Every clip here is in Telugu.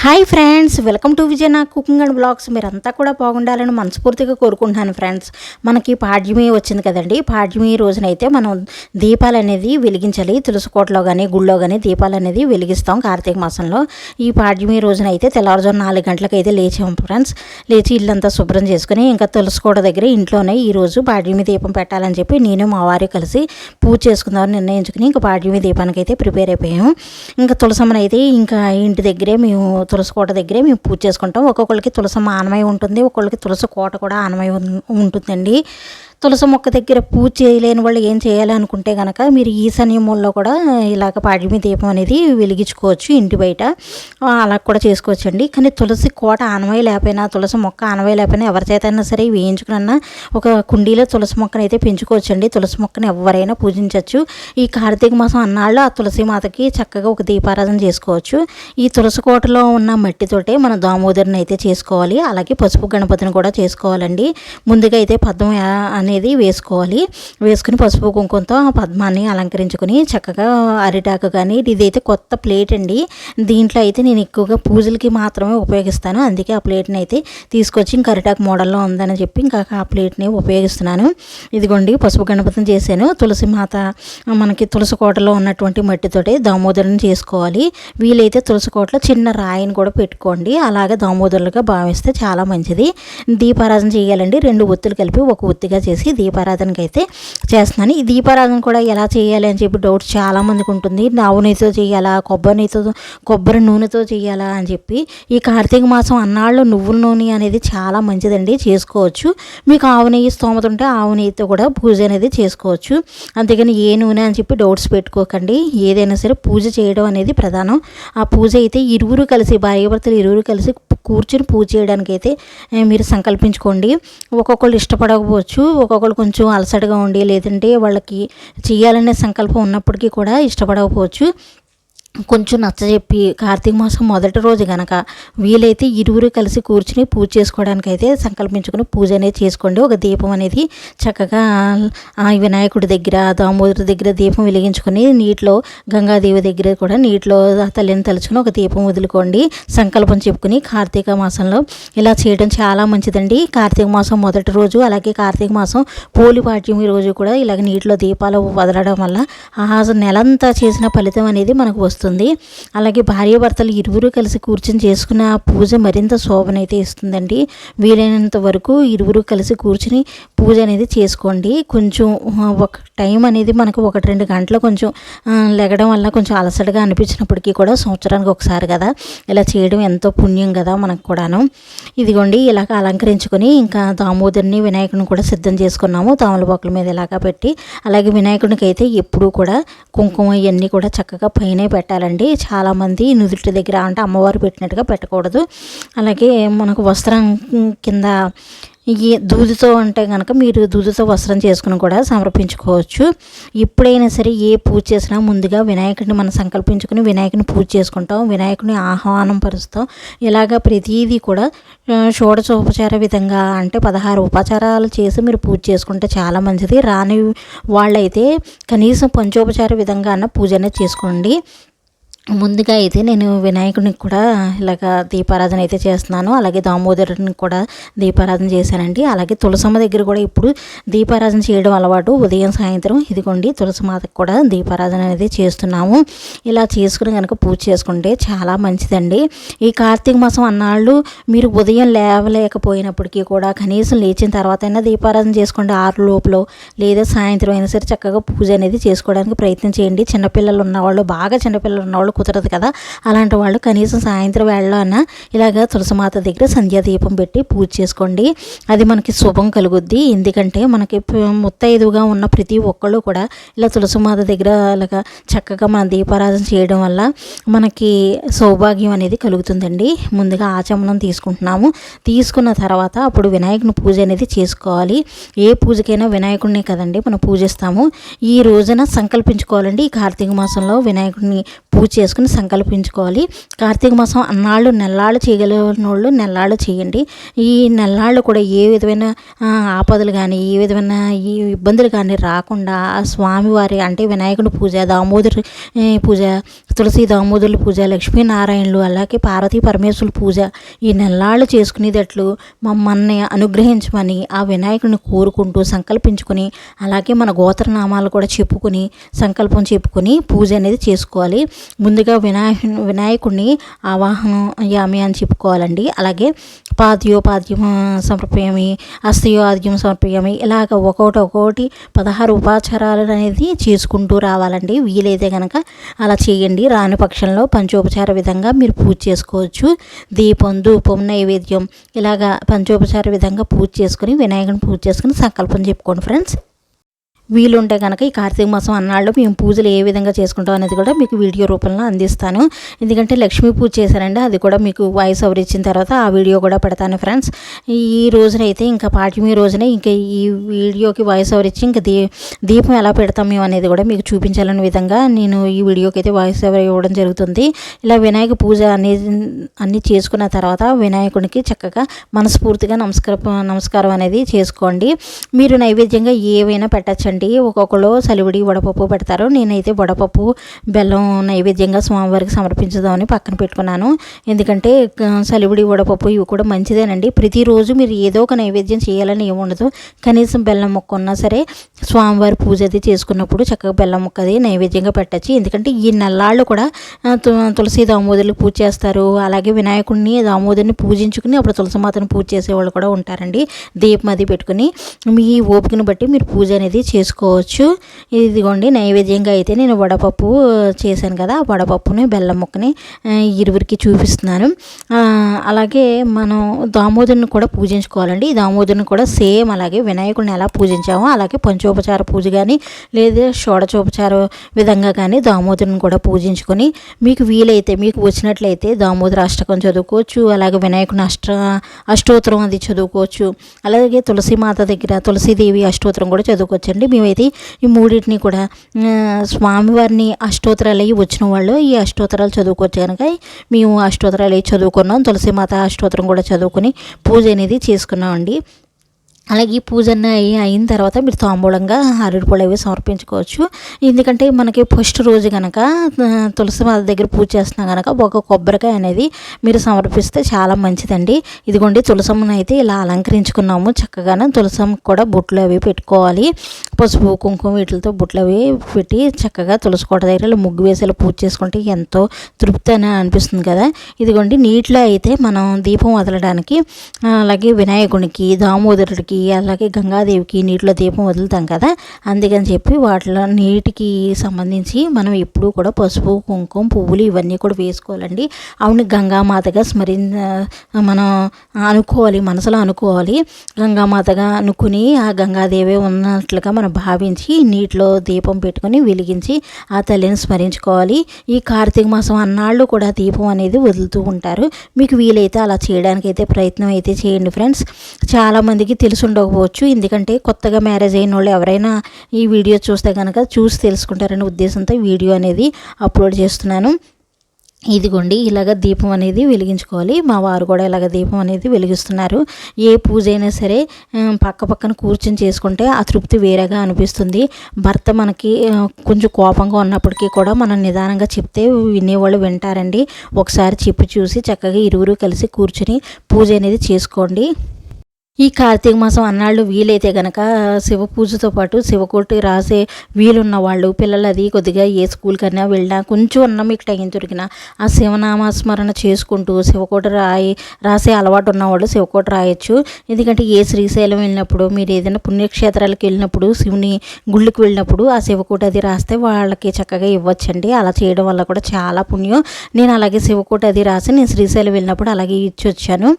హాయ్ ఫ్రెండ్స్, వెల్కమ్ టు విజయనా కుకింగ్ అండ్ బ్లాగ్స్. మీరంతా కూడా బాగుండాలని మనస్ఫూర్తిగా కోరుకుంటున్నాను ఫ్రెండ్స్. మనకి పాడ్యమి వచ్చింది కదండి. పాడ్యమి రోజునైతే మనం దీపాలు అనేది వెలిగించాలి. తులసికోటలో కానీ గుళ్ళో కానీ దీపాలు అనేది వెలిగిస్తాం కార్తీక మాసంలో. ఈ పాడ్యమి రోజునైతే తెల్లవారుజాము 4 గంటలకు అయితే లేచాం ఫ్రెండ్స్. లేచి ఇల్లంతా శుభ్రం చేసుకుని ఇంకా తులసికోట దగ్గర ఇంట్లోనే ఈరోజు పాడ్యమి దీపం పెట్టాలని చెప్పి నేను మా వారి కలిసి పూజ చేసుకుందామని నిర్ణయించుకుని ఇంకా పాడ్యమి దీపానికి అయితే ప్రిపేర్ అయిపోయాము. ఇంకా తులసమ్మని అయితే ఇంకా ఇంటి దగ్గరే మేము తులసి కోట దగ్గరే మేము పూజ చేసుకుంటాం. ఒక్కొక్కరికి తులసమ్మ ఆనమై ఉంటుంది, ఒక్కొక్కరికి తులసి కోట కూడా ఆనమై ఉంటుందండి. తులసి మొక్క దగ్గర పూజ చేయలేని వాళ్ళు ఏం చేయాలి అనుకుంటే కనుక మీరు ఈశాన్య మూలలో కూడా ఇలాగ పాడ్యమి దీపం అనేది వెలిగించుకోవచ్చు ఇంటి బయట. అలా కూడా చేసుకోవచ్చు అండి. కానీ తులసి కోట ఆనవాయి లేకపోయినా, తులసి మొక్క ఆనవాయి లేకపోయినా ఎవరి చేతైనా సరే వేయించుకున్నా ఒక కుండీలో తులసి మొక్కను అయితే పెంచుకోవచ్చు అండి. తులసి మొక్కను ఎవరైనా పూజించవచ్చు. ఈ కార్తీక మాసం అన్నాళ్ళు ఆ తులసి మాతకి చక్కగా ఒక దీపారాధన చేసుకోవచ్చు. ఈ తులసి కోటలో ఉన్న మట్టితోటే మనం దామోదరిని అయితే చేసుకోవాలి. అలాగే పసుపు గణపతిని కూడా చేసుకోవాలండి. ముందుగా అయితే పద్మం అనేది వేసుకోవాలి. వేసుకుని పసుపు కుంకుమతో ఆ పద్మాన్ని అలంకరించుకొని చక్కగా అరిటాకు కానీ, ఇదైతే కొత్త ప్లేట్ అండి. దీంట్లో అయితే నేను ఎక్కువగా పూజలకి మాత్రమే ఉపయోగిస్తాను. అందుకే ఆ ప్లేట్ని అయితే తీసుకొచ్చి ఇంకా అరిటాకు మోడల్లో ఉందని చెప్పి ఇంకా ఆ ప్లేట్ని ఉపయోగిస్తున్నాను. ఇదిగోండి పసుపు గణపతిని చేశాను. తులసి మాత మనకి తులసి కోటలో ఉన్నటువంటి మట్టితోటి దామోదరుని చేసుకోవాలి. వీలైతే తులసి కోటలో చిన్న రాయిని కూడా పెట్టుకోండి. అలాగే దామోదరులుగా భావిస్తే చాలా మంచిది. దీపారాధన చేయాలండి. 2 ఒత్తులు కలిపి ఒక ఒత్తిగా చేసి దీపారాధనకి అయితే చేస్తున్నాను. ఈ దీపారాధన కూడా ఎలా చేయాలి అని చెప్పి డౌట్స్ చాలామందికి ఉంటుంది. ఆవు నెయ్యితో చేయాలా, కొబ్బరి నూనెతో చేయాలా అని చెప్పి. ఈ కార్తీక మాసం అన్నాళ్ళు నువ్వుల నూనె అనేది చాలా మంచిదండి, చేసుకోవచ్చు. మీకు ఆవు నెయ్యి స్తోమత ఉంటే ఆవు నెయ్యితో కూడా పూజ అనేది చేసుకోవచ్చు. అంతేగాని ఏ నూనె అని చెప్పి డౌట్స్ పెట్టుకోకండి. ఏదైనా సరే పూజ చేయడం అనేది ప్రధానం. ఆ పూజ అయితే ఇరువురు కలిసి, భార్యాభర్తలు ఇరువురు కలిసి కూర్చుని పూజ చేయడానికి అయితే మీరు సంకల్పించుకోండి. ఒక్కొక్కళ్ళు ఇష్టపడకపోవచ్చు, ఒక్కొక్కళ్ళు కొంచెం అలసటగా ఉండి, లేదంటే వాళ్ళకి చేయాలనే సంకల్పం ఉన్నప్పటికీ కూడా ఇష్టపడకపోవచ్చు. కొంచెం నచ్చజెప్పి కార్తీక మాసం మొదటి రోజు కనుక వీలైతే ఇరువురు కలిసి కూర్చుని పూజ చేసుకోవడానికి అయితే సంకల్పించుకుని పూజ అనేది చేసుకోండి. ఒక దీపం అనేది చక్కగా వినాయకుడి దగ్గర, దామోదరుడి దగ్గర దీపం వెలిగించుకొని నీటిలో, గంగాదేవి దగ్గర కూడా నీటిలో తల్లిని తలుచుకుని ఒక దీపం వదులుకోండి. సంకల్పం చెప్పుకుని కార్తీక మాసంలో ఇలా చేయడం చాలా మంచిదండి. కార్తీక మాసం మొదటి రోజు అలాగే కార్తీక మాసం పోలిపాడ్యమి రోజు కూడా ఇలాగ నీటిలో దీపాలు వదలడం వల్ల ఆ నెలంతా చేసిన ఫలితం అనేది మనకు వస్తుంది. అలాగే భార్యాభర్తలు ఇరువురు కలిసి కూర్చొని చేసుకున్న పూజ మరింత శోభనైతే ఇస్తుందండి. వీలైనంత వరకు ఇరువురు కలిసి కూర్చుని పూజ అనేది చేసుకోండి. కొంచెం ఒక టైం అనేది మనకు 1-2 గంటలు కొంచెం లెగడం వల్ల కొంచెం అలసటగా అనిపించినప్పటికీ కూడా సంవత్సరానికి ఒకసారి కదా, ఇలా చేయడం ఎంతో పుణ్యం కదా మనకు కూడాను. ఇదిగోండి ఇలాగ అలంకరించుకొని ఇంకా దామోదరిని, వినాయకుడిని కూడా సిద్ధం చేసుకున్నాము. తామలపాకుల మీద ఇలాగా పెట్టి, అలాగే వినాయకుడికి అయితే ఎప్పుడూ కూడా కుంకుమ ఇవన్నీ కూడా చక్కగా పైనే పెట్టాలండి. చాలామంది నుదుటి దగ్గర అంటే అమ్మవారు పెట్టినట్టుగా పెట్టకూడదు. అలాగే మనకు వస్త్రం కింద ఈ దూదితో అంటే కనుక మీరు దూదితో వస్త్రం చేసుకుని కూడా సమర్పించుకోవచ్చు. ఎప్పుడైనా సరే ఏ పూజ చేసినా ముందుగా వినాయకుడిని మనం సంకల్పించుకుని వినాయకుడిని పూజ చేసుకుంటాం, వినాయకుడిని ఆహ్వానం పరుస్తాం. ఇలాగ ప్రతిదీ కూడా షోడశోపచార విధంగా అంటే 16 ఉపచారాలు చేసి మీరు పూజ చేసుకుంటే చాలా మంచిది. రాని వాళ్ళైతే కనీసం పంచోపచార విధంగా అన్న పూజ అనేది చేసుకోండి. ముందుగా అయితే నేను వినాయకుడికి కూడా ఇలాగ దీపారాధన అయితే చేస్తున్నాను. అలాగే దామోదరుని కూడా దీపారాధన చేశానండి. అలాగే తులసమ్మ దగ్గర కూడా ఇప్పుడు దీపారాధన చేయడం అలవాటు, ఉదయం సాయంత్రం. ఇదిగోండి తులసిమాతకు కూడా దీపారాధన అనేది చేస్తున్నాము. ఇలా చేసుకుని కనుక పూజ చేసుకుంటే చాలా మంచిదండి. ఈ కార్తీక మాసం అన్నాళ్ళు మీరు ఉదయం లేవలేకపోయినప్పటికీ కూడా కనీసం లేచిన తర్వాత అయినా దీపారాధన చేసుకోండి. 6 లోపల లేదా సాయంత్రం అయినా సరే చక్కగా పూజ అనేది చేసుకోవడానికి ప్రయత్నం చేయండి. చిన్నపిల్లలు ఉన్నవాళ్ళు, బాగా చిన్నపిల్లలు ఉన్నవాళ్ళు కుదరదు కదా, అలాంటి వాళ్ళు కనీసం సాయంత్రం వేళలో అన్న ఇలాగ తులసిమాత దగ్గర సంధ్యాదీపం పెట్టి పూజ చేసుకోండి. అది మనకి శుభం కలుగుద్ది. ఎందుకంటే మనకి ముత్తైదుగా ఉన్న ప్రతి ఒక్కళ్ళు కూడా ఇలా తులసిమాత దగ్గర ఇలాగ చక్కగా మన దీపారాధన చేయడం వల్ల మనకి సౌభాగ్యం అనేది కలుగుతుందండి. ముందుగా ఆచమనం తీసుకుంటున్నాము. తీసుకున్న తర్వాత అప్పుడు వినాయకుని పూజ అనేది చేసుకోవాలి. ఏ పూజకైనా వినాయకుడినే కదండి మనం పూజిస్తాము. ఈ రోజున సంకల్పించుకోవాలండి. ఈ కార్తీక మాసంలో వినాయకుడిని పూజ చేసుకుని సంకల్పించుకోవాలి. కార్తీక మాసం అన్నాళ్ళు నెల్లాళ్ళు చేయగలిగిన వాళ్ళు నెల్లాళ్ళు చేయండి. ఈ నెల్లాళ్ళు కూడా ఏ విధమైన ఆపదలు కానీ ఏ విధమైన ఈ ఇబ్బందులు కానీ రాకుండా ఆ స్వామివారి అంటే వినాయకుడి పూజ, దామోదరి పూజ, తులసి దామోదరుల పూజ, లక్ష్మీనారాయణులు, అలాగే పార్వతీ పరమేశ్వరుల పూజ ఈ నెల్లాళ్ళు చేసుకునేటట్లు మమ్మల్ని అనుగ్రహించమని ఆ వినాయకుడిని కోరుకుంటూ సంకల్పించుకొని, అలాగే మన గోత్రనామాలు కూడా చెప్పుకొని సంకల్పం చెప్పుకొని పూజ అనేది చేసుకోవాలి. ముందుగా వినాయకుడిని ఆవాహనయామి అని చెప్పుకోవాలండి. అలాగే పాద్యోపాద్యం సమర్పయామి, అస్తయో ఆద్యం సమర్పయామి, ఇలాగ ఒక్కొక్కటి 16 ఉపాచారాలు అనేది చేసుకుంటూ రావాలండి. వీలైతే కనుక అలా చేయండి. రాని పక్షంలో పంచోపచార విధంగా మీరు పూజ చేసుకోవచ్చు. దీపం, ధూపం, నైవేద్యం ఇలాగా పంచోపచార విధంగా పూజ చేసుకుని వినాయకుని పూజ చేసుకుని సంకల్పం చెప్పుకోండి ఫ్రెండ్స్. వీలుంటే కనుక ఈ కార్తీక మాసం అన్నాళ్ళు మేము పూజలు ఏ విధంగా చేసుకుంటాం అనేది కూడా మీకు వీడియో రూపంలో అందిస్తాను. ఎందుకంటే లక్ష్మీ పూజ చేశానండి, అది కూడా మీకు వాయిస్ ఓవర్ ఇచ్చిన తర్వాత ఆ వీడియో కూడా పెడతాను ఫ్రెండ్స్. ఈ రోజునైతే ఇంకా పాడ్యమి రోజునే ఇంకా ఈ వీడియోకి వాయిస్ ఓవర్ ఇచ్చి ఇంకా దీపం ఎలా పెడతాం మేము అనేది కూడా మీకు చూపించాలనే విధంగా నేను ఈ వీడియోకి అయితే వాయిస్ ఓవర్ ఇవ్వడం జరుగుతుంది. ఇలా వినాయక పూజ అన్నీ చేసుకున్న తర్వాత వినాయకునికి చక్కగా మనస్ఫూర్తిగా నమస్కారం అనేది చేసుకోండి. మీరు నైవేద్యంగా ఏవైనా పెట్టచ్చండి. ఒక్కొక్కరు సలివిడి వడపప్పు పెడతారు. నేనైతే వడపప్పు బెల్లం నైవేద్యంగా స్వామివారికి సమర్పించుదామని పక్కన పెట్టుకున్నాను. ఎందుకంటే సలివిడి వడపప్పు ఇవి కూడా మంచిదేనండి. ప్రతిరోజు మీరు ఏదో ఒక నైవేద్యం చేయాలని ఏముండదు. కనీసం బెల్లం ముక్క ఉన్నా సరే స్వామివారి పూజ అది చేసుకున్నప్పుడు చక్కగా బెల్లం ముక్క అది నైవేద్యంగా పెట్టచ్చు. ఎందుకంటే ఈ నెల్లాళ్ళు కూడా తులసి దామోదరులు పూజ చేస్తారు. అలాగే వినాయకుడిని దామోదరిని పూజించుకుని అప్పుడు తులసిమాతను పూజ చేసేవాళ్ళు కూడా ఉంటారండి. దీపం అది పెట్టుకుని మీ ఓపికను బట్టి మీరు పూజ అనేది చేసుకోవచ్చు. ఇదిగోండి నైవేద్యంగా అయితే నేను వడపప్పు చేశాను కదా, ఆ వడపప్పుని బెల్లం ముక్కని ఇరువురికి చూపిస్తున్నాను. అలాగే మనం దామోదరుని కూడా పూజించుకోవాలండి. ఈ దామోదరుని కూడా సేమ్ అలాగే వినాయకుడిని ఎలా పూజించామో అలాగే పంచోపచార పూజ కానీ లేదా షోడచోపచార విధంగా కానీ దామోదరుని కూడా పూజించుకొని మీకు వీలైతే మీకు వచ్చినట్లయితే దామోదర అష్టకం చదువుకోవచ్చు. అలాగే వినాయకుని అష్టోత్తరం అది చదువుకోవచ్చు. అలాగే తులసిమాత దగ్గర తులసీదేవి అష్టోత్తరం కూడా చదువుకోవచ్చండి. మేమైతే ఈ మూడింటిని కూడా స్వామివారిని అష్టోత్తరాలు అయ్యి వచ్చిన వాళ్ళు ఈ అష్టోత్తరాలు చదువుకోవచ్చు కనుక మేము అష్టోత్తరాలు అయ్యి చదువుకున్నాం. తులసిమాత అష్టోత్తరం కూడా చదువుకొని పూజ అనేది చేసుకున్నామండి. అలాగే ఈ పూజ అయిన తర్వాత మీరు తాంబూలంగా అరటిపళ్ళు అవి సమర్పించుకోవచ్చు. ఎందుకంటే మనకి ఫస్ట్ రోజు కనుక తులసి మాత దగ్గర పూజ చేస్తున్నా కనుక ఒక కొబ్బరికాయ అనేది మీరు సమర్పిస్తే చాలా మంచిదండి. ఇదిగోండి తులసమ్మను అయితే ఇలా అలంకరించుకున్నాము. చక్కగానే తులసమ్మ కూడా బొట్లు అవి పెట్టుకోవాలి. పసుపు కుంకుమ వీటితో బొట్లు అవి పెట్టి చక్కగా తులసి కోట దగ్గర ముగ్గు వేసేలా పూజ చేసుకుంటే ఎంతో తృప్తి అని అనిపిస్తుంది కదా. ఇదిగోండి నీటిలో అయితే మనం దీపం వదలడానికి అలాగే వినాయకునికి దామోదరుడికి అలాగే గంగాదేవికి నీటిలో దీపం వదులుతాం కదా, అందుకని చెప్పి వాటిలో నీటికి సంబంధించి మనం ఎప్పుడూ కూడా పసుపు కుంకుమ పువ్వులు ఇవన్నీ కూడా వేసుకోవాలండి. ఆవిడని గంగామాతగా మనం అనుకోవాలి, మనసులో అనుకోవాలి. గంగామాతగా అనుకుని ఆ గంగాదేవి ఉన్నట్లుగా మనం భావించి నీటిలో దీపం పెట్టుకొని వెలిగించి ఆ తల్లిని స్మరించుకోవాలి. ఈ కార్తీక మాసం అన్నాళ్ళు కూడా దీపం అనేది వదులుతూ ఉంటారు. మీకు వీలైతే అలా చేయడానికి అయితే ప్రయత్నం అయితే చేయండి ఫ్రెండ్స్. చాలామందికి తెలుసు ఉండకపోవచ్చు, ఎందుకంటే కొత్తగా మ్యారేజ్ అయిన వాళ్ళు ఎవరైనా ఈ వీడియో చూస్తే కనుక చూసి తెలుసుకుంటారనే ఉద్దేశంతో వీడియో అనేది అప్లోడ్ చేస్తున్నాను. ఇదిగోండి ఇలాగ దీపం అనేది వెలిగించుకోవాలి. మా వారు కూడా ఇలాగ దీపం అనేది వెలిగిస్తున్నారు. ఏ పూజ అయినా సరే పక్కన కూర్చొని చేసుకుంటే ఆ తృప్తి వేరేగా అనిపిస్తుంది. భర్త మనకి కొంచెం కోపంగా ఉన్నప్పటికీ కూడా మనం నిదానంగా చెప్తే వినేవాళ్ళు వింటారండి. ఒకసారి చెప్పి చూసి చక్కగా ఇరువురు కలిసి కూర్చొని పూజ అనేది చేసుకోండి. ఈ కార్తీక మాసం అన్నాళ్ళు వీలైతే కనుక శివ పూజతో పాటు శివకోటి రాసే వీలున్న వాళ్ళు పిల్లలు అది కొద్దిగా ఏ స్కూల్ కన్నా వెళ్ళినా కొంచెం ఉన్న మీకు టైం దొరికినా ఆ శివనామస్మరణ చేసుకుంటూ శివకోటి రాసే అలవాటు ఉన్నవాళ్ళు శివకోటి రాయొచ్చు. ఎందుకంటే ఏ శ్రీశైలం వెళ్ళినప్పుడు మీరు ఏదైనా పుణ్యక్షేత్రాలకు వెళ్ళినప్పుడు శివుని గుళ్ళకి వెళ్ళినప్పుడు ఆ శివకోటి అది రాస్తే వాళ్ళకి చక్కగా ఇవ్వచ్చండి. అలా చేయడం వల్ల కూడా చాలా పుణ్యం. నేను అలాగే శివకోటి అది రాసి నేను శ్రీశైలం వెళ్ళినప్పుడు అలాగే ఇచ్చి వచ్చాను.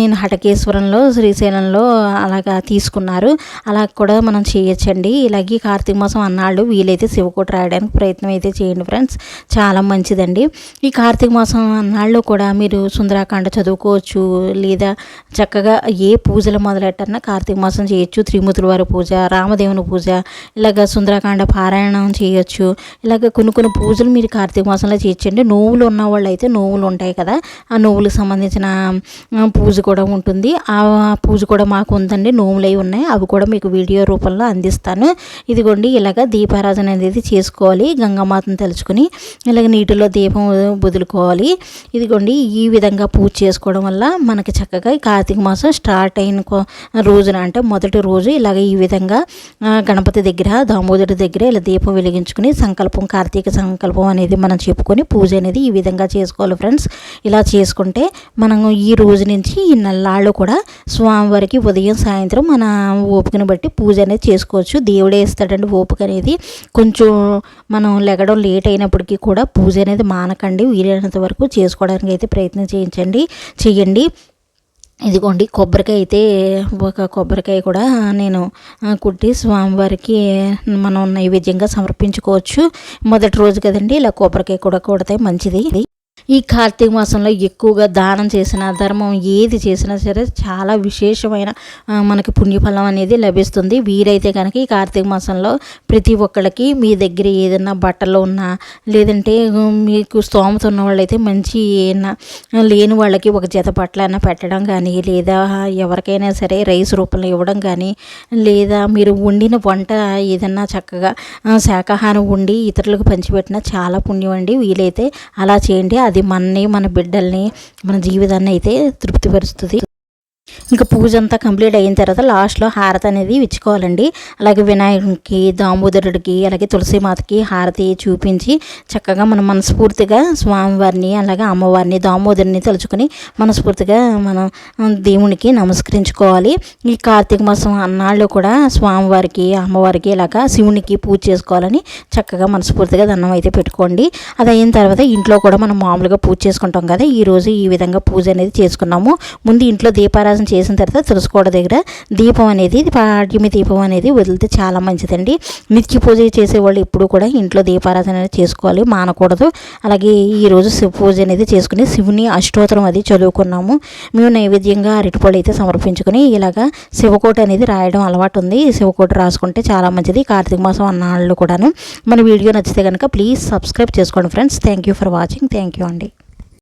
నేను హటకేశ్వరంలో శ్రీశైలం శ్రీశైలంలో అలాగా తీసుకున్నారు. అలా కూడా మనం చేయొచ్చండి. ఇలాగే కార్తీక మాసం అన్నాళ్ళు వీలైతే శివకోట రాయడానికి ప్రయత్నం అయితే చేయండి ఫ్రెండ్స్, చాలా మంచిదండి. ఈ కార్తీక మాసం అన్నాళ్ళు కూడా మీరు సుందరాకాండ చదువుకోవచ్చు, లేదా చక్కగా ఏ పూజలు మొదలెట్టన్నా కార్తీక మాసం చేయొచ్చు. త్రిమూర్తుల వారి పూజ, రామదేవుని పూజ, ఇలాగ సుందరాకాండ పారాయణం చేయొచ్చు. ఇలాగ కొన్ని పూజలు మీరు కార్తీక మాసంలో చేయొచ్చండి. నోవులు ఉన్న వాళ్ళు అయితే నోవులు ఉంటాయి కదా, ఆ నోవులకు సంబంధించిన పూజ కూడా ఉంటుంది. ఆ పూజ కూడా మాకు ఉందండి, నోవులు అవి ఉన్నాయి, అవి కూడా మీకు వీడియో రూపంలో అందిస్తాను. ఇదిగోండి ఇలాగ దీపారాధన అనేది చేసుకోవాలి. గంగామాతను తలుచుకొని ఇలాగ నీటిలో దీపం వదులుకోవాలి. ఇదిగోండి ఈ విధంగా పూజ చేసుకోవడం వల్ల మనకి చక్కగా కార్తీక మాసం స్టార్ట్ అయిన రోజున, అంటే మొదటి రోజు ఇలాగ ఈ విధంగా గణపతి దగ్గర, దామోదరుడి దగ్గర ఇలా దీపం వెలిగించుకుని సంకల్పం, కార్తీక సంకల్పం అనేది మనం చెప్పుకొని పూజ అనేది ఈ విధంగా చేసుకోవాలి ఫ్రెండ్స్. ఇలా చేసుకుంటే మనం ఈ రోజు నుంచి ఈ నెల్లాళ్ళు కూడా స్వామివారికి ఉదయం సాయంత్రం మన ఓపికను బట్టి పూజ అనేది చేసుకోవచ్చు. దేవుడే ఇస్తాడండి ఓపిక అనేది. కొంచెం మనం లెగడం లేట్ అయినప్పటికీ కూడా పూజ అనేది మానకండి, వీలైనంత వరకు చేసుకోవడానికి అయితే ప్రయత్నం చేయండి. ఇదిగోండి కొబ్బరికాయ అయితే, ఒక కొబ్బరికాయ కూడా నేను కుట్టి స్వామివారికి మనం నైవేద్యంగా సమర్పించుకోవచ్చు. మొదటి రోజు కదండి, ఇలా కొబ్బరికాయ కూడా కొడితే మంచిది. ఈ కార్తీక మాసంలో ఎక్కువగా దానం చేసిన, ధర్మం ఏది చేసినా సరే చాలా విశేషమైన మనకి పుణ్యఫలం అనేది లభిస్తుంది. వీరైతే కనుక ఈ కార్తీక మాసంలో ప్రతి ఒక్కళ్ళకి మీ దగ్గర ఏదైనా బట్టలు ఉన్నా, లేదంటే మీకు స్తోమత ఉన్న వాళ్ళైతే మంచి లేని వాళ్ళకి ఒక జత బట్టలైనా పెట్టడం కానీ, లేదా ఎవరికైనా సరే రైస్ రూపంలో ఇవ్వడం కానీ, లేదా మీరు వండిన వంట ఏదన్నా చక్కగా శాకాహారం వండి ఇతరులకు పంచిపెట్టినా చాలా పుణ్యం అండి. వీలైతే అలా చేయండి. అది మనని, మన బిడ్డల్ని, మన జీవితాన్ని అయితే తృప్తిపరుస్తుంది. ఇంకా పూజ అంతా కంప్లీట్ అయిన తర్వాత లాస్ట్లో హారతి అనేది ఇచ్చుకోవాలండి. అలాగే వినాయకుడికి, దామోదరుడికి, అలాగే తులసిమాతకి హారతి చూపించి చక్కగా మనం మనస్ఫూర్తిగా స్వామివారిని, అలాగే అమ్మవారిని, దామోదరుని తలుచుకొని మనస్ఫూర్తిగా మనం దేవునికి నమస్కరించుకోవాలి. ఈ కార్తీక మాసం అన్నాళ్ళు కూడా స్వామివారికి, అమ్మవారికి, ఇలాగా శివునికి పూజ చేసుకోవాలని చక్కగా మనస్ఫూర్తిగా దండం అయితే పెట్టుకోండి. అది అయిన తర్వాత ఇంట్లో కూడా మనం మామూలుగా పూజ చేసుకుంటాం కదా, ఈరోజు ఈ విధంగా పూజ అనేది చేసుకున్నాము. ముందు ఇంట్లో దీపారాధన చేసిన తర్వాత తులసికోట దగ్గర దీపం అనేది, పాడ్యమి దీపం అనేది వదిలితే చాలా మంచిదండి. నిత్య పూజ చేసేవాళ్ళు ఎప్పుడు కూడా ఇంట్లో దీపారాధన అనేది చేసుకోవాలి, మానకూడదు. అలాగే ఈరోజు శివ పూజ అనేది చేసుకుని శివుని అష్టోత్తరం అది చదువుకున్నాము. మేము నైవేద్యంగా అరటిపళ్ళు అయితే సమర్పించుకొని ఇలాగా శివకోట అనేది రాయడం అలవాటు ఉంది. శివకోట రాసుకుంటే చాలా మంచిది కార్తీక మాసం అన్నాళ్ళు కూడాను. మన వీడియో నచ్చితే కనుక ప్లీజ్ సబ్స్క్రైబ్ చేసుకోండి friends. Thank you for watching. Thank you అండి.